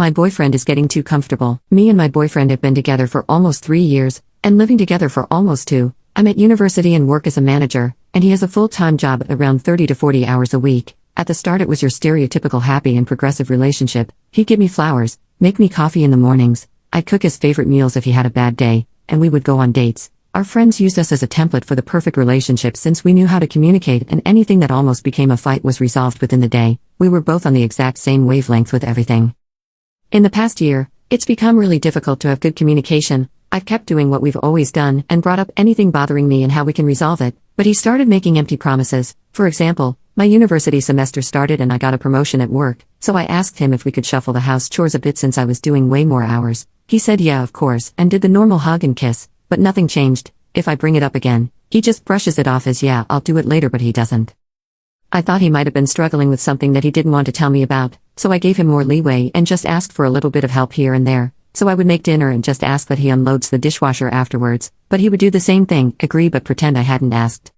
My boyfriend is getting too comfortable. Me and my boyfriend have been together for almost 3 years, and living together for almost 2. I'm at university and work as a manager, and he has a full-time job at around 30 to 40 hours a week. At the start it was your stereotypical happy and progressive relationship. He'd give me flowers, make me coffee in the mornings, I'd cook his favorite meals if he had a bad day, and we would go on dates. Our friends used us as a template for the perfect relationship since we knew how to communicate, and anything that almost became a fight was resolved within the day. We were both on the exact same wavelength with everything. In the past year, it's become really difficult to have good communication. I've kept doing what we've always done and brought up anything bothering me and how we can resolve it, but he started making empty promises. For example, my university semester started and I got a promotion at work, so I asked him if we could shuffle the house chores a bit since I was doing way more hours. He said yeah of course and did the normal hug and kiss, but nothing changed. If I bring it up again, he just brushes it off as yeah I'll do it later, but he doesn't. I thought he might have been struggling with something that he didn't want to tell me about, so I gave him more leeway and just asked for a little bit of help here and there. So I would make dinner and just ask that he unloads the dishwasher afterwards, but he would do the same thing, agree but pretend I hadn't asked.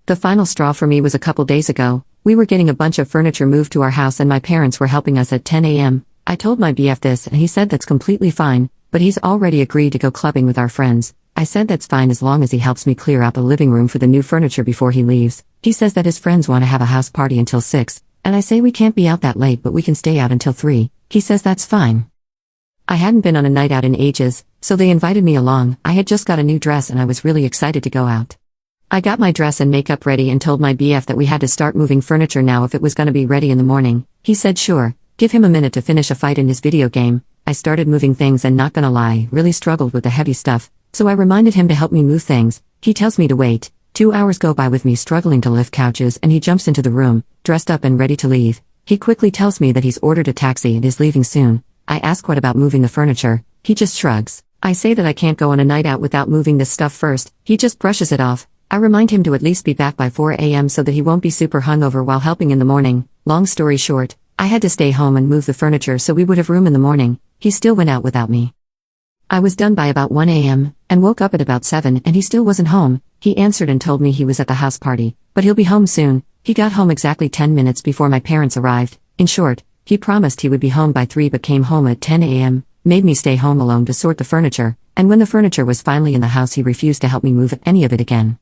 The final straw for me was a couple days ago. We were getting a bunch of furniture moved to our house and my parents were helping us at 10 a.m. I told my BF this and he said that's completely fine, but he's already agreed to go clubbing with our friends. I said that's fine as long as he helps me clear out the living room for the new furniture before he leaves. He says that his friends want to have a house party until 6, and I say we can't be out that late but we can stay out until 3. He says that's fine. I hadn't been on a night out in ages, so they invited me along. I had just got a new dress and I was really excited to go out. I got my dress and makeup ready and told my BF that we had to start moving furniture now if it was gonna be ready in the morning. He said sure, give him a minute to finish a fight in his video game. I started moving things and not gonna lie, really struggled with the heavy stuff, so I reminded him to help me move things. He tells me to wait. 2 hours go by with me struggling to lift couches and he jumps into the room, dressed up and ready to leave. He quickly tells me that he's ordered a taxi and is leaving soon. I ask what about moving the furniture. He just shrugs. I say that I can't go on a night out without moving this stuff first. He just brushes it off. I remind him to at least be back by 4 a.m. so that he won't be super hungover while helping in the morning. Long story short, I had to stay home and move the furniture so we would have room in the morning. He still went out without me. I was done by about 1 a.m. and woke up at about 7 and he still wasn't home. He answered and told me he was at the house party, but he'll be home soon. He got home exactly 10 minutes before my parents arrived. In short, he promised he would be home by 3 but came home at 10 a.m., made me stay home alone to sort the furniture, and when the furniture was finally in the house he refused to help me move any of it again.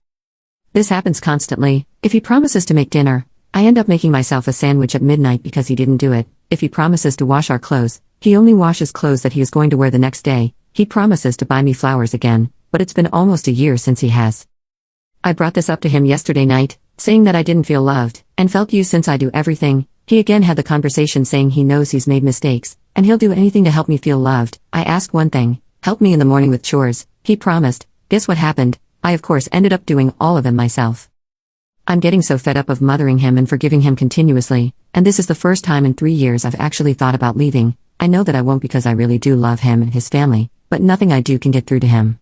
This happens constantly. If he promises to make dinner, I end up making myself a sandwich at midnight because he didn't do it. If he promises to wash our clothes, he only washes clothes that he is going to wear the next day. He promises to buy me flowers again, but it's been almost a year since he has. I brought this up to him yesterday night, saying that I didn't feel loved, and felt used since I do everything. He again had the conversation saying he knows he's made mistakes, and he'll do anything to help me feel loved. I asked one thing, help me in the morning with chores. He promised. Guess what happened? I of course ended up doing all of them myself. I'm getting so fed up of mothering him and forgiving him continuously, and this is the first time in 3 years I've actually thought about leaving. I know that I won't because I really do love him and his family, but nothing I do can get through to him.